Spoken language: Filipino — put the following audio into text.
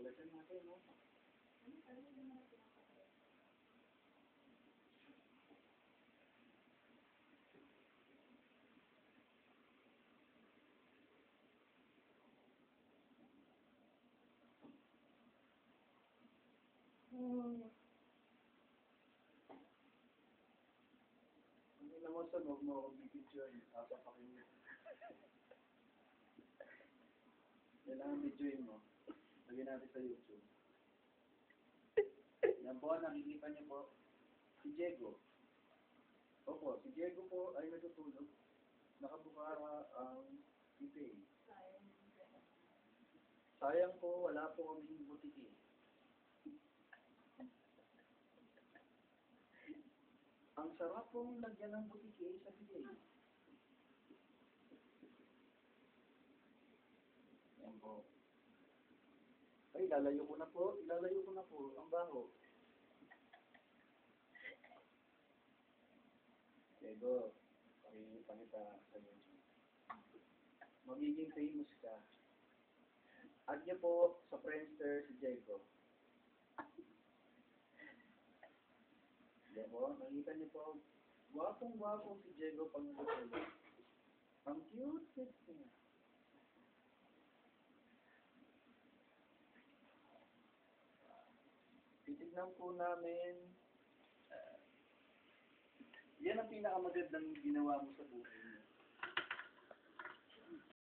Palitan natin, no? Hindi naman sa huwag mo akong bibidyoin. Papakin mo. Kailangan bidyoin mo. Lagyan natin sa YouTube. Yan po, nakikita niyo po. Si Diego. Opo, si Diego po ay natutulog. Nakabuka ang ipay. Sayang po, wala po kaming butiki. Ang sarap pong lagyan ng butiki sa bigay. Yan po. Ay, ilalayo ko na po. Ilalayo ko na po. Ang baho. Diego, pakita sa YouTube. Magiging famous ka. Add niyo po sa Friendster si Diego. Yan po, nakita niyo po. Gwapong-gwapong si Diego pag natutulog. Ang cute niya. Titignan po namin. Yan ang pinakamagandang ginawa mo sa buhay mo.